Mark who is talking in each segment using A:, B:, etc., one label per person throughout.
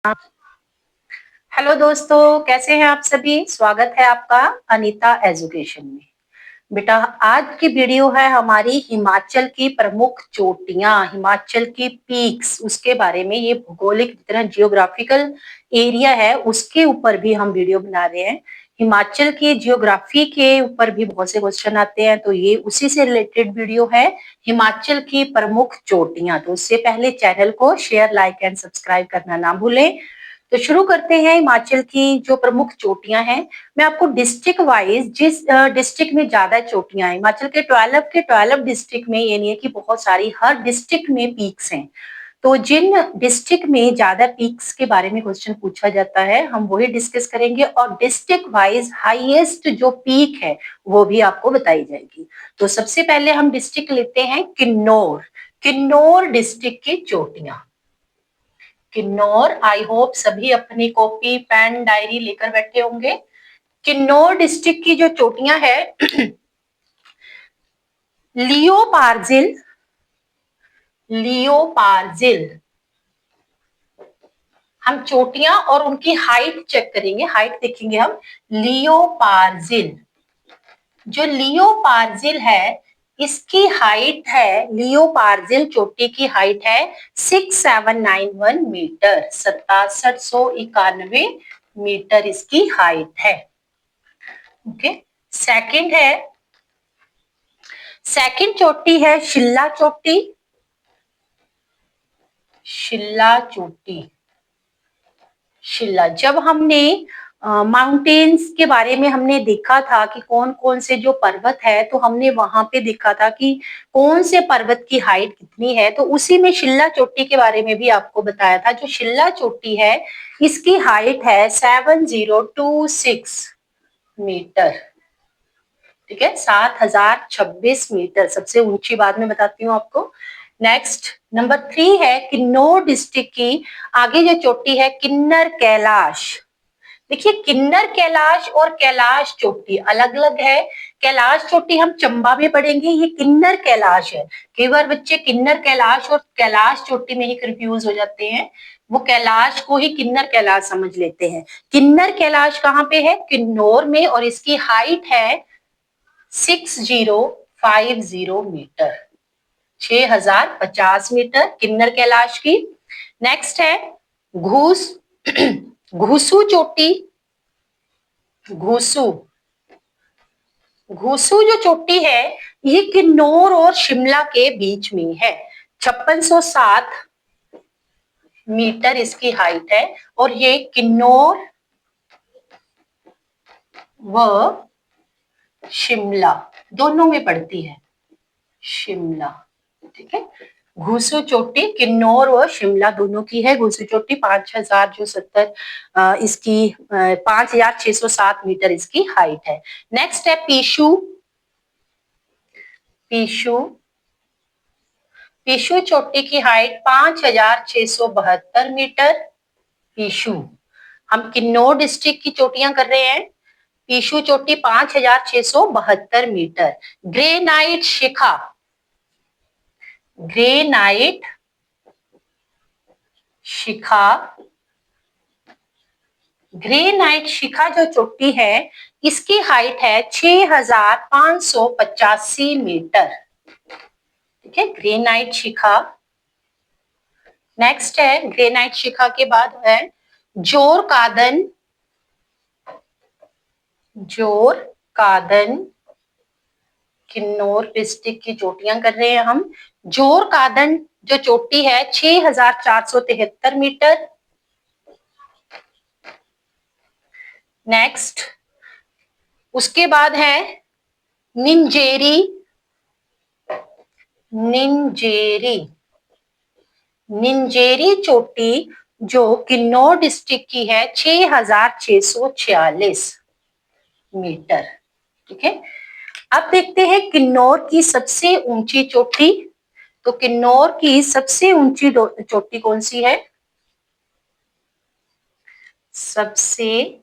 A: Hello दोस्तों, कैसे हैं आप सभी। स्वागत है आपका अनीता एजुकेशन में। बेटा, आज की वीडियो है हमारी हिमाचल की प्रमुख चोटियां, हिमाचल की पीक्स, उसके बारे में। ये भौगोलिक जितना जियोग्राफिकल एरिया है उसके ऊपर भी हम वीडियो बना रहे हैं। हिमाचल की जियोग्राफी के ऊपर भी बहुत से क्वेश्चन आते हैं, तो ये उसी से रिलेटेड वीडियो है, हिमाचल की प्रमुख चोटियां। तो उससे पहले चैनल को शेयर, लाइक एंड सब्सक्राइब करना ना भूलें। तो शुरू करते हैं। हिमाचल की जो प्रमुख चोटियां हैं, मैं आपको डिस्ट्रिक्ट वाइज, जिस डिस्ट्रिक्ट में ज्यादा चोटियां हैं, हिमाचल के 12 डिस्ट्रिक्ट में, ये नहीं है कि बहुत सारी, हर डिस्ट्रिक्ट में पीक्स हैं। तो जिन डिस्ट्रिक्ट में ज्यादा पीक्स के बारे में क्वेश्चन पूछा जाता है, हम वही डिस्कस करेंगे, और डिस्ट्रिक्ट वाइज हाईएस्ट जो पीक है वो भी आपको बताई जाएगी। तो सबसे पहले हम डिस्ट्रिक्ट लेते हैं किन्नौर। किन्नौर डिस्ट्रिक्ट की चोटियां। किन्नौर, आई होप सभी अपनी कॉपी पेन डायरी लेकर बैठे होंगे। किन्नौर डिस्ट्रिक्ट की जो चोटियां है, लियोपार्जिल, लियोपार्जिल। हम चोटियां और उनकी हाइट चेक करेंगे, हाइट देखेंगे हम। लियोपार्जिल, जो लियोपार्जिल है, इसकी हाइट है, लियोपार्जिल चोटी की हाइट है 6791 मीटर, 6791 मीटर इसकी हाइट है। ओके। सेकंड है, सेकंड चोटी है शिल्ला चोटी। शिल्ला चोटी, शिल्ला। जब हमने माउंटेन्स के बारे में हमने देखा था कि कौन कौन से जो पर्वत है, तो हमने वहां पे देखा था कि कौन से पर्वत की हाइट कितनी है, तो उसी में शिल्ला चोटी के बारे में भी आपको बताया था। जो शिल्ला चोटी है, इसकी हाइट है 7026 मीटर। ठीक है, 7026 मीटर, सबसे ऊंची, बाद में बताती हूँ आपको। नेक्स्ट नंबर 3 है किन्नौर डिस्ट्रिक्ट की आगे जो चोटी है, किन्नर कैलाश। देखिए, किन्नर कैलाश और कैलाश चोटी अलग अलग है। कैलाश चोटी हम चंबा में पढ़ेंगे, ये किन्नर कैलाश है। कई बार बच्चे किन्नर कैलाश और कैलाश चोटी में ही कंफ्यूज हो जाते हैं, वो कैलाश को ही किन्नर कैलाश समझ लेते हैं। किन्नर कैलाश कहाँ पे है? किन्नौर में, और इसकी हाइट है 6050 मीटर, 6050 मीटर किन्नर कैलाश की। नेक्स्ट है घूस, घूसू चोटी। घूसू, घूसू जो चोटी है, ये किन्नौर और शिमला के बीच में है। 5607 मीटर इसकी हाइट है, और ये किन्नौर व शिमला दोनों में पड़ती है। शिमला, ठीक है। घूसू चोटी किन्नौर और शिमला दोनों की है। घूसू चोटी 5000 जो 70 इसकी 5607 मीटर इसकी हाइट है। नेक्स्ट है पीशू। पीशू, पीशू चोटी की हाइट 5672 मीटर। पीशू, हम किन्नौर डिस्ट्रिक्ट की चोटियां कर रहे हैं। पीशू चोटी 5672 मीटर। ग्रेनाइट शिखा, ग्रेनाइट शिखा, ग्रेनाइट शिखा जो चोटी है, इसकी हाइट है 6585 मीटर। ठीक है, ग्रेनाइट शिखा। नेक्स्ट है ग्रेनाइट शिखा के बाद है जोर कादन। जोर कादन, किन्नौर डिस्ट्रिक्ट की चोटियां कर रहे हैं हम। जोर कादन जो चोटी है 6473 मीटर। नेक्स्ट, उसके बाद है निंजेरी। निंजेरी, निंजेरी चोटी जो किन्नौर डिस्ट्रिक्ट की है 6646 मीटर। ठीक है, अब देखते हैं किन्नौर की सबसे ऊंची चोटी। तो किन्नौर की सबसे ऊंची चोटी कौन सी है? सबसे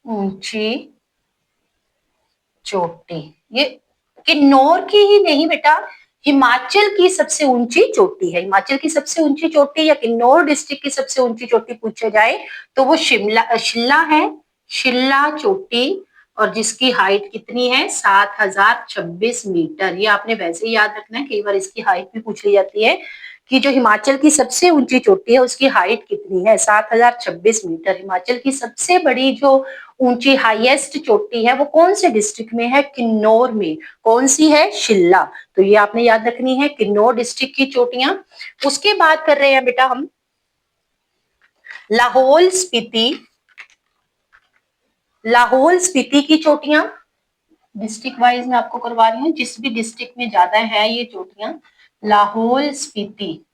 A: ऊंची चोटी, ये किन्नौर की ही नहीं बेटा, हिमाचल की सबसे ऊंची चोटी है। हिमाचल की सबसे ऊंची चोटी या किन्नौर डिस्ट्रिक्ट की सबसे ऊंची चोटी पूछा जाए तो वो शिल्ला है, शिल्ला चोटी, और जिसकी हाइट कितनी है 7026 मीटर। ये आपने वैसे ही याद रखना है, कई बार इसकी हाइट भी पूछ ली जाती है कि जो हिमाचल की सबसे ऊंची चोटी है उसकी हाइट कितनी है, 7026 मीटर। हिमाचल की सबसे बड़ी जो ऊंची हाईएस्ट चोटी है वो कौन से डिस्ट्रिक्ट में है, किन्नौर में। कौन सी है, शिल्ला। तो ये आपने याद रखनी है, किन्नौर डिस्ट्रिक्ट की चोटियां। उसके बाद कर रहे हैं बेटा हम लाहौल स्पीति, लाहौल स्पीति की चोटियां। डिस्ट्रिक्ट वाइज मैं आपको करवा रही हूँ, जिस भी डिस्ट्रिक्ट में ज्यादा है ये चोटियां। लाहौल स्पीति,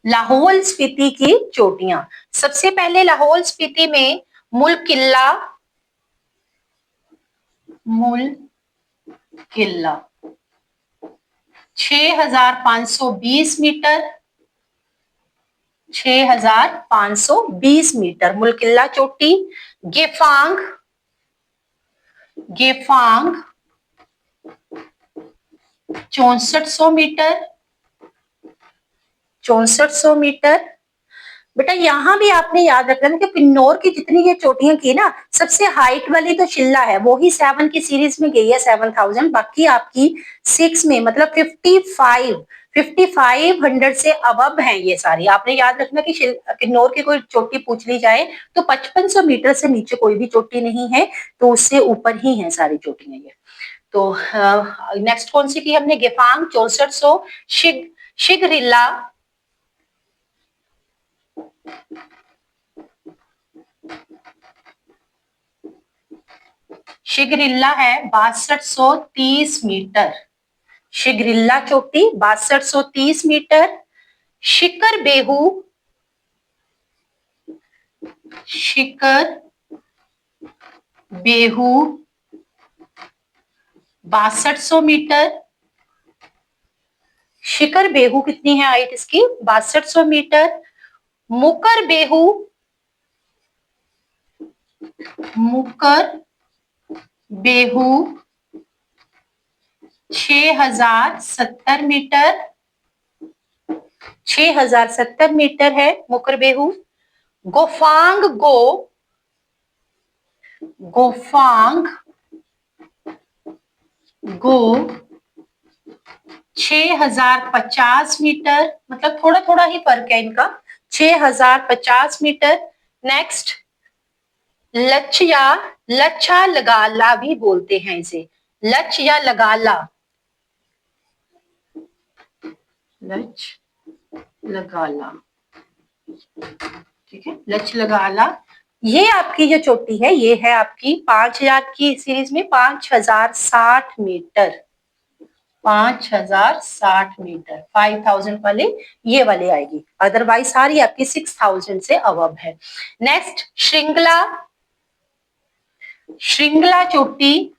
A: लाहौल स्पीति की चोटियां। सबसे पहले लाहौल स्पीति में मुल किला, मुल किला 6520 मीटर, 6520 मीटर मुल किला चोटी। Gephang, Gephang 6400 metre, 6400 metre. बेटा यहाँ भी आपने याद रखना कि किन्नौर की जितनी ये चोटियां की ना, सबसे हाइट वाली तो शिल्ला है, वो ही 7 की सीरीज में गई है 7000। बाकी आपकी 6 में मतलब 5500 से अबव हैं ये सारी। आपने याद रखना कि किन्नौर की कोई चोटी पूछ ली जाए तो 5500 मीटर से नीचे कोई भी चोटी नहीं है, तो उससे ऊपर ही है सारी चोटियां ये। तो नेक्स्ट कौन सी की हमने, गेफांग 6400, शिगरिल्ला, शिगरिल्ला है 6230 मीटर, शिगरिल्ला चोटी 6230 मीटर। शिकर बेहू, शिकर बेहू 6200 मीटर। शिकर बेहू कितनी है हाइट इसकी, 6200 मीटर। मुकर बेहू, मुकर बेहू 6070 मीटर, 6070 मीटर है मुकर बेहू। गोफांग गो, गोफांग गो 6050 मीटर, मतलब थोड़ा थोड़ा ही फर्क है इनका, 6050 मीटर। नेक्स्ट लच या लच्छा लगाला भी बोलते हैं इसे, लच या लगाला, लच लगाला, ठीक है, लच लगाला। ये आपकी जो चोटी है ये है आपकी 5000 की सीरीज में 5060 मीटर, 5060 मीटर 5000 वाले ये वाले आएगी, अदरवाइज सारी आपकी 6000 से अबव है। नेक्स्ट श्रृंगला, श्रृंगला चोटी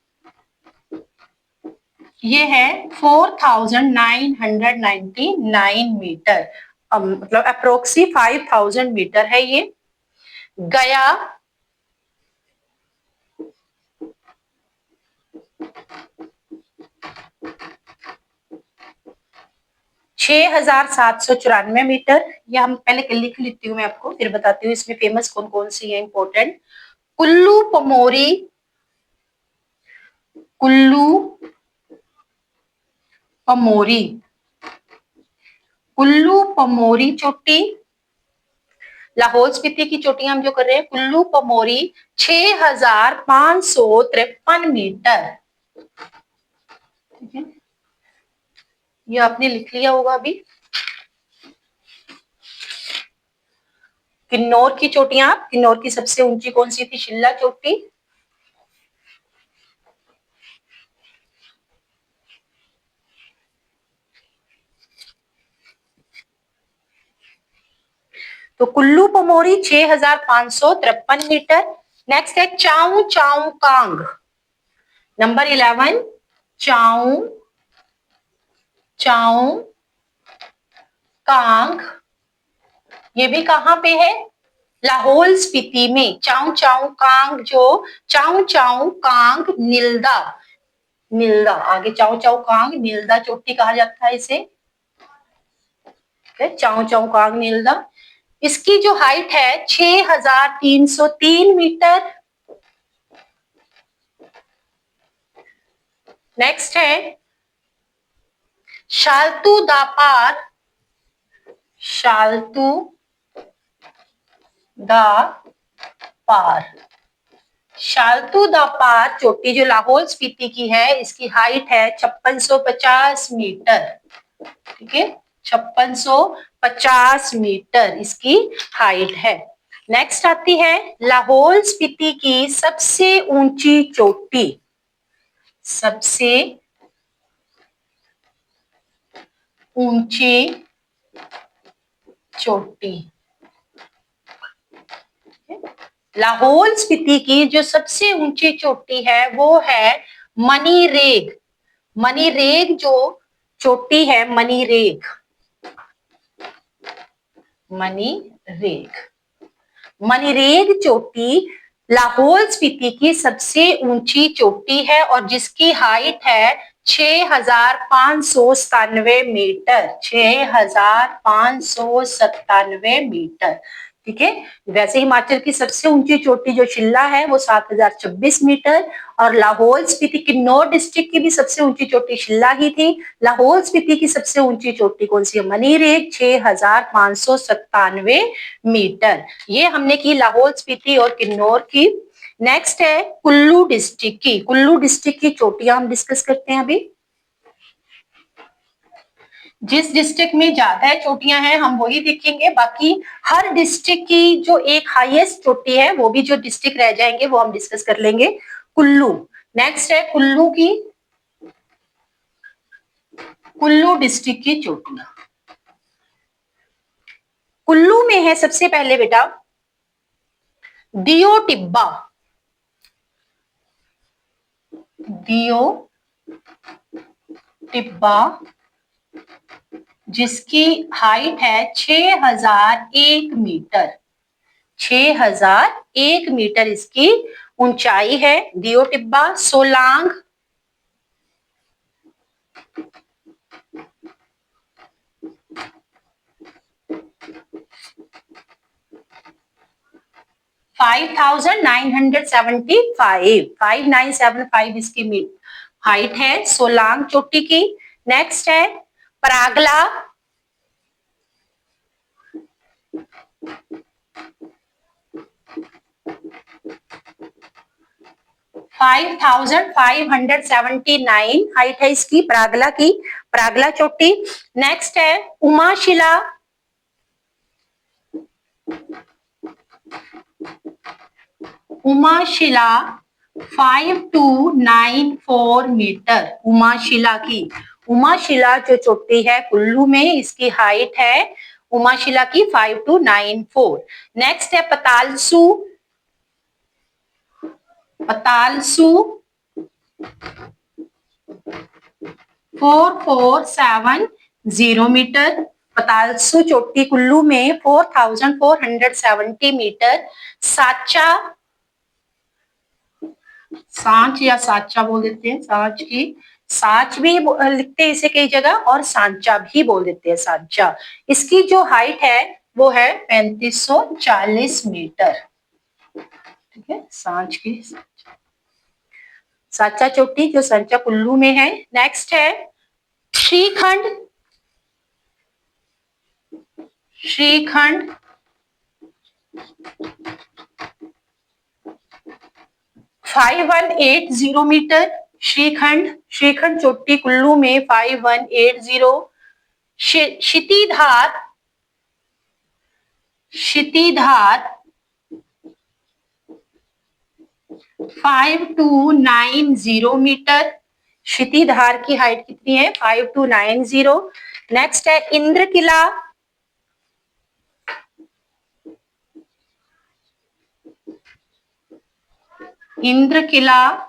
A: ये है 4999 मीटर, मतलब अप्रोक्सी 5000 मीटर है ये। गया, 6794 मीटर। ये हम पहले लिख लेती हूँ मैं आपको, फिर बताती हूँ इसमें फेमस कौन कौन सी है इंपॉर्टेंट। कुल्लू पमोरी, कुल्लू पमोरी, कुल्लू पमोरी चोटी। लाहौल स्पीति की चोटियां हम जो कर रहे हैं, कुल्लू पमोरी 6553 मीटर, ठीक है, ये आपने लिख लिया होगा अभी। किन्नौर की चोटियां, किन्नौर की सबसे ऊंची कौन सी थी, शिल्ला चोटी। तो कुल्लू पमोरी 6553 मीटर। नेक्स्ट है चाऊ चाऊ कांग, नंबर 11, चाऊ चाऊ कांग, ये भी कहां पे है, लाहौल स्पीति में। चाऊ चाऊ कांग जो चाऊ चाऊ कांग निल्दा, नीलदा, आगे चाओ चाओ कांग नीलदा चोटी कहा जाता है इसे। चाओ चाओ कांग नीलदा। इसकी जो हाइट है 6303 मीटर। नेक्स्ट है शालतू दापार, शालतू दा पार। शालतू दा पार चोटी जो लाहौल स्पीति की है, इसकी हाइट है 5650 मीटर। ठीक है, 5650 मीटर इसकी हाइट है। नेक्स्ट आती है लाहौल स्पीति की सबसे ऊंची चोटी, सबसे ऊंची चोटी। लाहौल स्पीति की जो सबसे ऊंची चोटी है वो है मनीरेग। मनीरेग जो चोटी है, मनीरेग, मनीरेग, मनीरेग चोटी लाहौल स्पीति की सबसे ऊंची चोटी है और जिसकी हाइट है 6597 मीटर, 6597 मीटर। ठीक है, वैसे हिमाचल की सबसे ऊंची चोटी जो शिल्ला है वो 7026 मीटर और लाहौल स्पीति किन्नौर डिस्ट्रिक्ट की भी सबसे ऊंची चोटी शिल्ला ही थी। लाहौल स्पीति की सबसे ऊंची चोटी कौन सी है? मनीरेग, 6597 मीटर। ये हमने की लाहौल स्पीति और किन्नौर की। नेक्स्ट है कुल्लू डिस्ट्रिक्ट की। कुल्लू डिस्ट्रिक्ट की चोटियां हम डिस्कस करते हैं अभी। जिस डिस्ट्रिक्ट में ज्यादा चोटियां हैं हम वही देखेंगे, बाकी हर डिस्ट्रिक्ट की जो एक हाईएस्ट चोटी है वो भी जो डिस्ट्रिक्ट रह जाएंगे वो हम डिस्कस कर लेंगे। कुल्लू। नेक्स्ट है कुल्लू की, कुल्लू डिस्ट्रिक्ट की चोटियां। कुल्लू में है सबसे पहले बेटा दियो टिब्बा, दियो टिब्बा जिसकी हाइट है 6001 मीटर, 6001 मीटर इसकी ऊंचाई है। दियो टिब्बा। सोलांग, $5,975 इसकी हाइट है सोलांग चोटी की। नेक्स्ट है परागला, $5,579 हाइट है इसकी परागला की, परागला चोटी। नेक्स्ट है उमाशिला, उमाशिला 5294 मीटर, उमाशिला की। उमाशिला जो चोटी है कुल्लू में, इसकी हाइट है उमाशिला की 5294। नेक्स्ट है पतालसू, पतालसू 4470 मीटर। पतालसू चोटी कुल्लू में 4470 मीटर। साचा, सांच या साचा बोल देते हैं, सांच की, साच भी लिखते हैं इसे कई जगह और सांचा भी बोल देते हैं, सांचा। इसकी जो हाइट है वो है 3540 मीटर। ठीक है, सांच की साचा चोटी जो सांचा कुल्लू में है। नेक्स्ट है श्रीखंड, श्रीखंड 5180 मीटर। श्रीखंड, श्रीखंड चोटी कुल्लू में 5180। क्षितिधार, क्षितिधार 5290 मीटर। क्षितिधार की हाइट कितनी है? 5290। नेक्स्ट है इंद्र किला, इंद्र किला,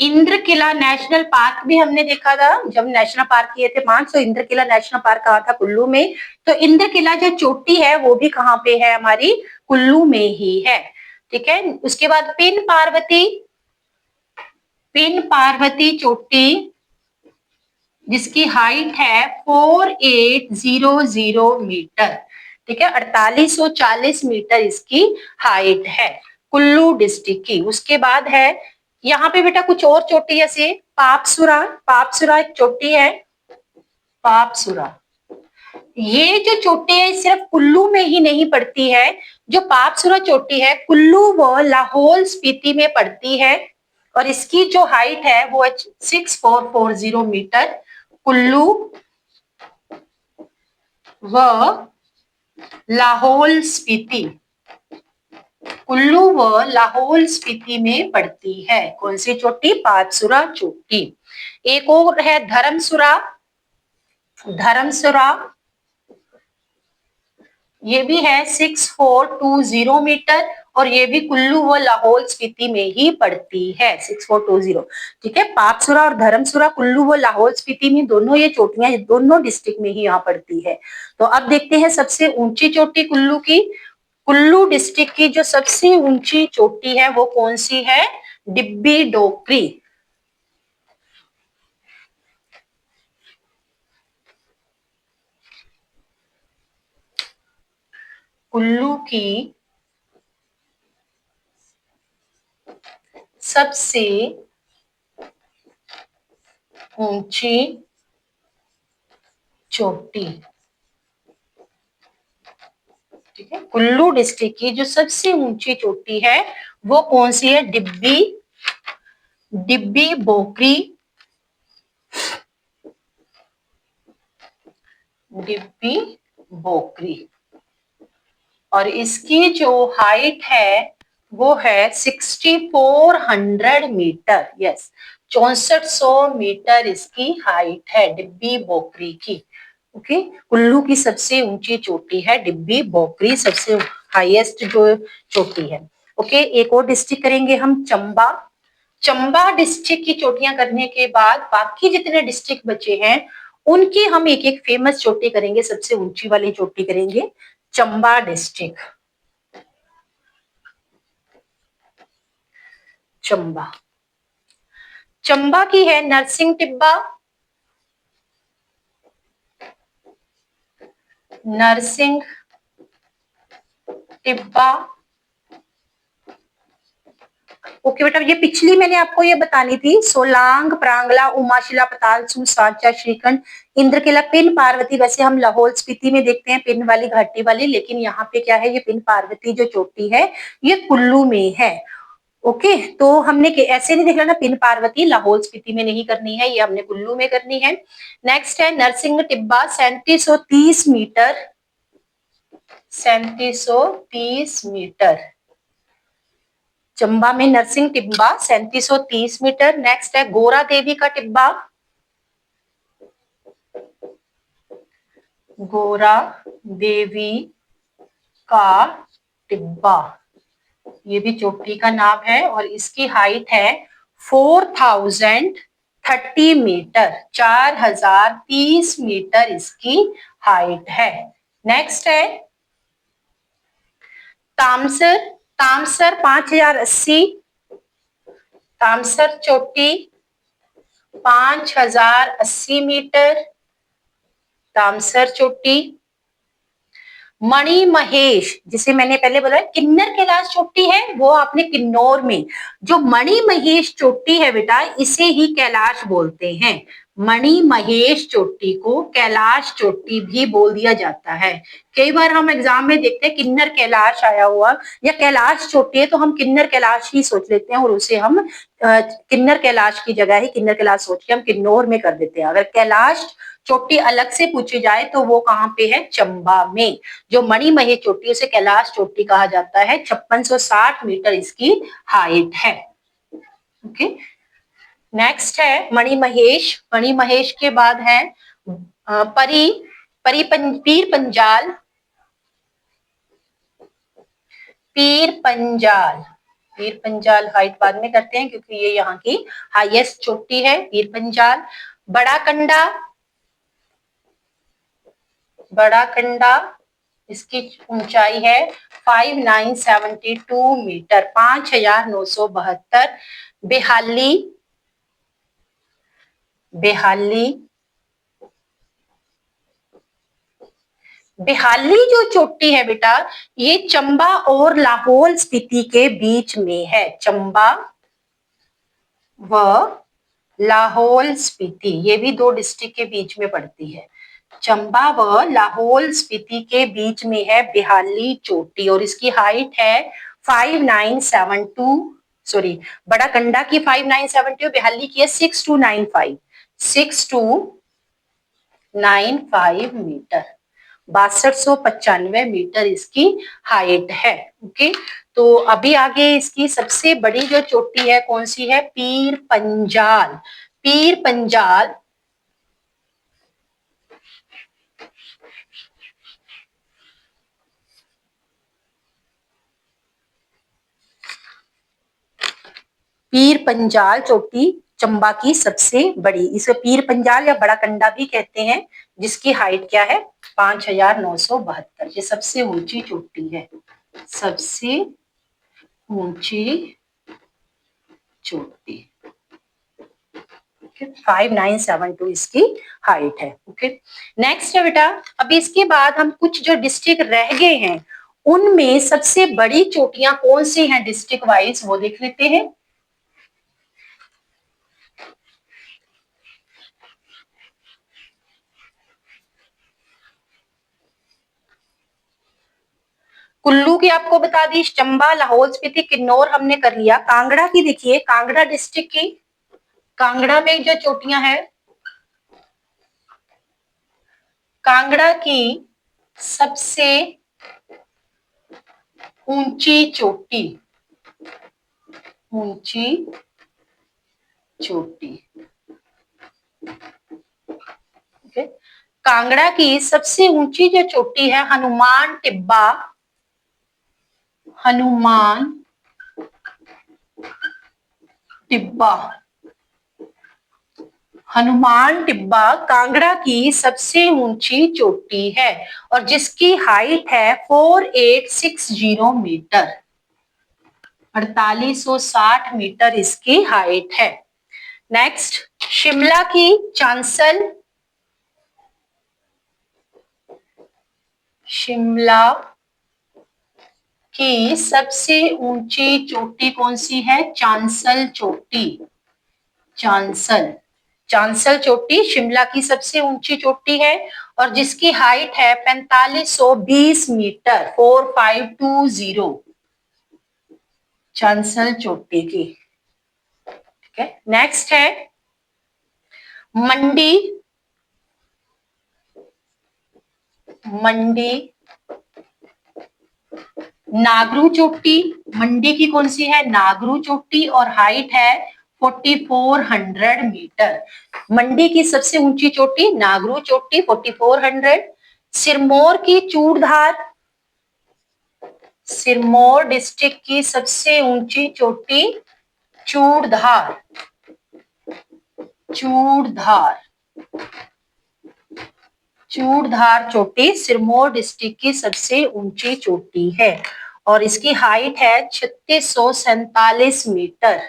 A: इंद्र किला नेशनल पार्क भी हमने देखा था जब नेशनल पार्क किए थे 5, तो इंद्र किला नेशनल पार्क कहा था कुल्लू में। तो इंद्र किला जो चोटी है वो भी कहाँ पे है? हमारी कुल्लू में ही है। ठीक है, उसके बाद पिन पार्वती, पिन पार्वती चोटी जिसकी हाइट है 4800 मीटर, ठीक है, 4840 मीटर इसकी हाइट है कुल्लू डिस्ट्रिक्ट की। उसके बाद है यहाँ पे बेटा कुछ और चोटी जैसे पापसुरा, पापसुरा एक चोटी है, पापसुरा। ये जो चोटी है सिर्फ कुल्लू में ही नहीं पड़ती है, जो पापसुरा चोटी है कुल्लू व लाहौल स्पीति में पड़ती है और इसकी जो हाइट है वो 6440 मीटर कुल्लू व लाहौल स्पीति, कुल्लू व लाहौल स्पीति में पड़ती है। कौन सी चोटी? पापसुरा चोटी। एक और है धर्मसुरा, धर्मसुरा ये भी है 6420 मीटर और ये भी कुल्लू व लाहौल स्पीति में ही पड़ती है 6420, ठीक है। पापसुरा और धर्मसुरा कुल्लू व लाहौल स्पीति में दोनों ये चोटियां दोनों डिस्ट्रिक्ट में ही यहाँ पड़ती है। तो अब देखते हैं सबसे ऊंची चोटी कुल्लू की। कुल्लू डिस्ट्रिक्ट की जो सबसे ऊंची चोटी है वो कौन सी है? डिब्बी डोकरी। कुल्लू की सबसे ऊंची चोटी, ठीक है, कुल्लू डिस्ट्रिक्ट की जो सबसे ऊंची चोटी है वो कौन सी है? डिब्बी, डिब्बी बोकरी, डिब्बी बोकरी। और इसकी जो हाइट है वो है 6400 मीटर, यस 6400 मीटर इसकी हाइट है डिब्बी बोकरी की। ओके, कुल्लू की सबसे ऊंची चोटी है डिब्बी बोकरी, सबसे हाईएस्ट जो चोटी है। ओके, एक और डिस्ट्रिक्ट करेंगे हम, चंबा। चंबा डिस्ट्रिक्ट की चोटियां करने के बाद बाकी जितने डिस्ट्रिक्ट बचे हैं उनकी हम एक एक फेमस चोटी करेंगे, सबसे ऊंची वाली चोटी करेंगे चंबा डिस्ट्रिक्ट। चंबा, चंबा की है नरसिंह टिब्बा, नरसिंह टिब्बा। ओके बेटा, ये पिछली मैंने आपको ये बतानी थी, सोलांग, प्रांगला, उमाशिला, पतालसू, सांचा, श्रीखंड, इंद्रकिला, पिन पार्वती। वैसे हम लाहौल स्पीति में देखते हैं पिन वाली घाटी वाली, लेकिन यहाँ पे क्या है, ये पिन पार्वती जो चोटी है ये कुल्लू में है। ओके, तो हमने ऐसे नहीं देख लेना, पिन पार्वती लाहौल स्पीति में नहीं करनी है, ये हमने कुल्लू में करनी है। नेक्स्ट है नरसिंह टिब्बा 3730 मीटर, 3730 मीटर। चंबा में नरसिंह टिब्बा 3730 मीटर। नेक्स्ट है गोरा देवी का टिब्बा, गोरा देवी का टिब्बा, ये भी चोटी का नाम है और इसकी हाइट है 4030 मीटर, 4030 मीटर इसकी हाइट है। नेक्स्ट है तामसर, तामसर 5080, तामसर चोटी 5080 मीटर, तामसर चोटी। मणि महेश, जिसे मैंने पहले बोला किन्नर कैलाश चोटी है, वो आपने किन्नौर में, जो मणि महेश चोटी है बेटा इसे ही कैलाश बोलते हैं। मणि महेश चोटी को कैलाश चोटी भी बोल दिया जाता है। कई बार हम एग्जाम में देखते हैं किन्नर कैलाश आया हुआ या कैलाश चोटी है तो हम किन्नर कैलाश ही सोच लेते हैं और उसे हम किन्नर कैलाश की जगह ही किन्नर कैलाश सोच के हम किन्नौर में कर देते हैं। अगर कैलाश चोटी अलग से पूछी जाए तो वो कहाँ पे है? चंबा में। जो मणि महेश चोटी उसे कैलाश चोटी कहा जाता है, 5660 मीटर इसकी हाइट है। ओके, नेक्स्ट है मणि महेश। मणि महेश के बाद है परी, पीर पंजाल, पीर पंजाल। पीर पंजाल हाइट बाद में करते हैं क्योंकि ये यहाँ की हाईएस्ट चोटी है, पीर पंजाल। बड़ा कंडा, बड़ा कंडा इसकी ऊंचाई है 5972 मीटर, 5972। बेहाली, बेहाली। बेहाली जो चोटी है बेटा, ये चंबा और लाहौल स्पीति के बीच में है। चंबा व लाहौल स्पीति, ये भी दो डिस्ट्रिक्ट के बीच में पड़ती है। चंबा व लाहौल स्पीति के बीच में है बेहाली चोटी, और इसकी हाइट है 5972, सॉरी, बड़ा कंडा की 5972, बेहाली की है 6295, 6295 मीटर, 6295 मीटर इसकी हाइट है। ओके, तो अभी आगे इसकी सबसे बड़ी जो चोटी है कौन सी है? पीर पंजाल। पीर पंजाल पीर पंजाल चोटी चंबा की सबसे बड़ी, इसे पीर पंजाल या बड़ा कंडा भी कहते हैं, जिसकी हाइट क्या है? 5972। ये सबसे ऊंची चोटी है, सबसे ऊंची चोटी। 5972 इसकी हाइट है। ओके, नेक्स्ट है बेटा, अभी इसके बाद हम कुछ जो डिस्ट्रिक्ट रह गए हैं उनमें सबसे बड़ी चोटियां कौन सी हैं डिस्ट्रिक्ट वाइज, वो देख लेते हैं। कुल्लू की आपको बता दी, चंबा, लाहौल स्पीति, किन्नौर हमने कर लिया। कांगड़ा की देखिए, कांगड़ा डिस्ट्रिक्ट की, कांगड़ा में जो चोटियां हैं, कांगड़ा की सबसे ऊंची चोटी, ऊंची चोटी, ओके, कांगड़ा की सबसे ऊंची जो चोटी है हनुमान टिब्बा, हनुमान टिब्बा, हनुमान टिब्बा कांगड़ा की सबसे ऊंची चोटी है और जिसकी हाइट है 4860 मीटर, 4860 मीटर इसकी हाइट है। नेक्स्ट, शिमला की चांसल, शिमला की सबसे ऊंची चोटी कौन सी है? चांसल चोटी, चांसल, चांसल चोटी शिमला की सबसे ऊंची चोटी है और जिसकी हाइट है 4520 मीटर, 4520, चांसल चोटी की। ठीक है, नेक्स्ट है मंडी, मंडी नागरू चोटी, मंडी की कौन सी है? नागरू चोटी और हाइट है 4400 मीटर। मंडी की सबसे ऊंची चोटी नागरू चोटी 4400। सिरमौर की चूड़धार, सिरमौर डिस्ट्रिक्ट की सबसे ऊंची चोटी चूड़धार, चूड़धार, चूड़धार चोटी सिरमौर डिस्ट्रिक्ट की सबसे ऊंची चोटी है और इसकी हाइट है 3647 मीटर।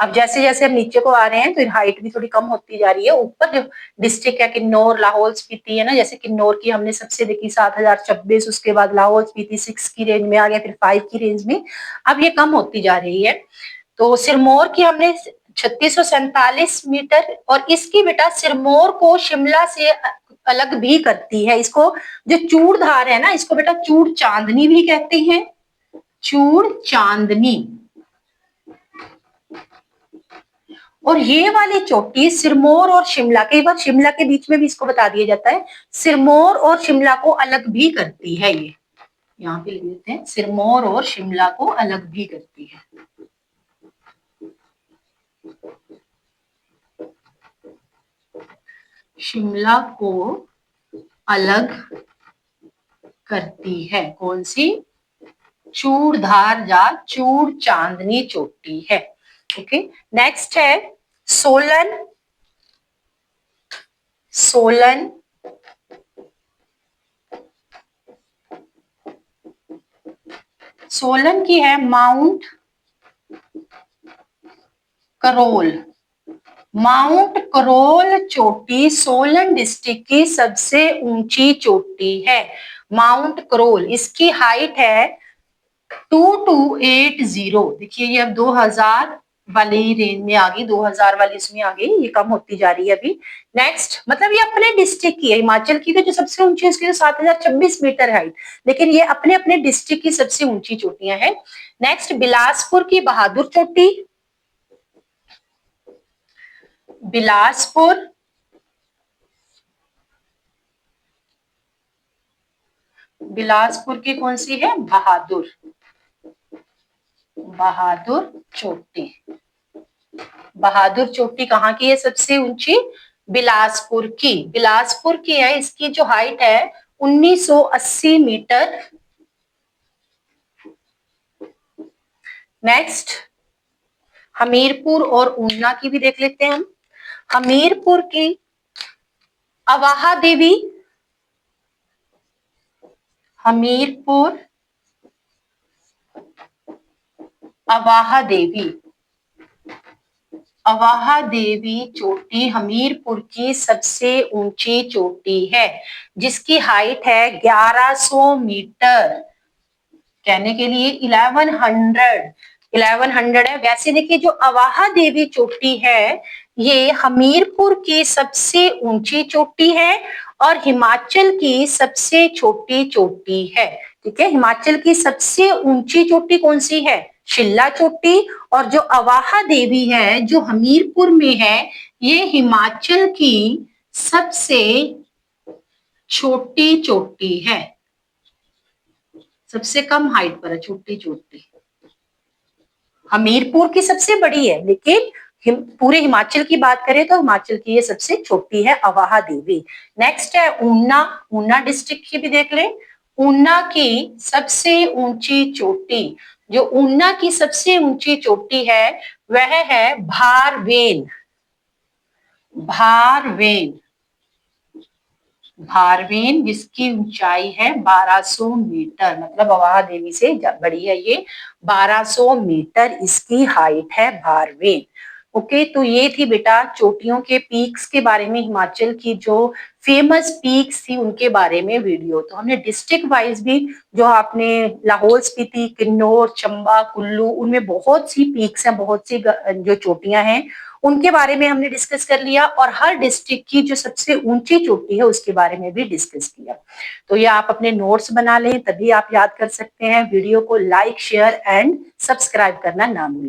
A: अब जैसे जैसे हम नीचे को आ रहे हैं तो हाइट भी थोड़ी कम होती जा रही है। ऊपर जो डिस्ट्रिक्ट है किन्नौर, लाहौल स्पीति है ना, जैसे किन्नौर की हमने सबसे देखी 7026, उसके बाद लाहौल स्पीति 6 की रेंज में आ गया, फिर 5 की रेंज में, अब ये कम होती जा रही है। तो सिरमौर की हमने 3647 मीटर और इसकी बेटा सिरमौर को शिमला से अलग भी करती है। इसको जो चूड़धार है ना, इसको बेटा चूड़ चांदनी भी कहते हैं, चूड़ चांदनी। और ये वाली चोटी सिरमौर और शिमला, कई बार शिमला के बीच में भी इसको बता दिया जाता है, सिरमौर और शिमला को अलग भी करती है। ये यहाँ पे लिख देते हैं, सिरमौर और शिमला को अलग भी करती है। शिमला को अलग करती है कौन सी? चूड़धार या चूड़ चांदनी चोटी है। ओके, नेक्स्ट है सोलन, सोलन सोलन की है माउंट करोल, माउंट करोल चोटी सोलन डिस्ट्रिक्ट की सबसे ऊंची चोटी है। माउंट करोल, इसकी हाइट है 2280। देखिए ये अब 2000 वाली रेंज में आ गई, 2000 वाली इसमें आ गई, ये कम होती जा रही है अभी। नेक्स्ट, मतलब ये अपने डिस्ट्रिक्ट की है, हिमाचल की तो जो सबसे ऊंची है उसकी तो 7026 मीटर हाइट, लेकिन ये अपने अपने डिस्ट्रिक्ट की सबसे ऊंची चोटियां हैं। नेक्स्ट, बिलासपुर की बहादुर चोटी, बिलासपुर बिलासपुर की कौन सी है, बहादुर, बहादुर चोटी। बहादुर चोटी कहाँ की है सबसे ऊंची, बिलासपुर की, बिलासपुर की है। इसकी जो हाइट है 1980 मीटर। नेक्स्ट, हमीरपुर और ऊना की भी देख लेते हैं हम। हमीरपुर की अवाहा देवी, हमीरपुर अवाहा देवी, अवाहा देवी चोटी हमीरपुर की सबसे ऊंची चोटी है, जिसकी हाइट है 1100 मीटर, कहने के लिए 1100 है। वैसे देखिए जो अवाहा देवी चोटी है ये हमीरपुर की सबसे ऊंची चोटी है और हिमाचल की सबसे छोटी चोटी है। ठीक है, हिमाचल की सबसे ऊंची चोटी कौन सी है, शिल्ला चोटी, और जो अवाहा देवी है जो हमीरपुर में है ये हिमाचल की सबसे छोटी चोटी है, सबसे कम हाइट पर है छोटी चोटी। हमीरपुर की सबसे बड़ी है, लेकिन पूरे हिमाचल की बात करें तो हिमाचल की ये सबसे छोटी है, अवाहा देवी। नेक्स्ट है ऊना, ऊना डिस्ट्रिक्ट की भी देख लें। ऊना की सबसे ऊंची चोटी, जो ऊना की सबसे ऊंची चोटी है वह है भारवेन, भारवेन, भारवेन, जिसकी ऊंचाई है 1200 मीटर, मतलब अवाहा देवी से बड़ी है ये, 1200 मीटर इसकी हाइट है भारवेन। ओके, तो ये थी बेटा चोटियों के पीक्स के बारे में, हिमाचल की जो फेमस पीक्स थी उनके बारे में वीडियो। तो हमने डिस्ट्रिक्ट वाइज भी, जो आपने लाहौल स्पीति, किन्नौर, चंबा, कुल्लू, उनमें बहुत सी पीक्स हैं, बहुत सी जो चोटियां हैं उनके बारे में हमने डिस्कस कर लिया, और हर डिस्ट्रिक्ट की जो सबसे ऊंची चोटी है उसके बारे में भी डिस्कस किया। तो ये आप अपने नोट्स बना लें, तभी आप याद कर सकते हैं। वीडियो को लाइक, शेयर एंड सब्सक्राइब करना ना भूलें।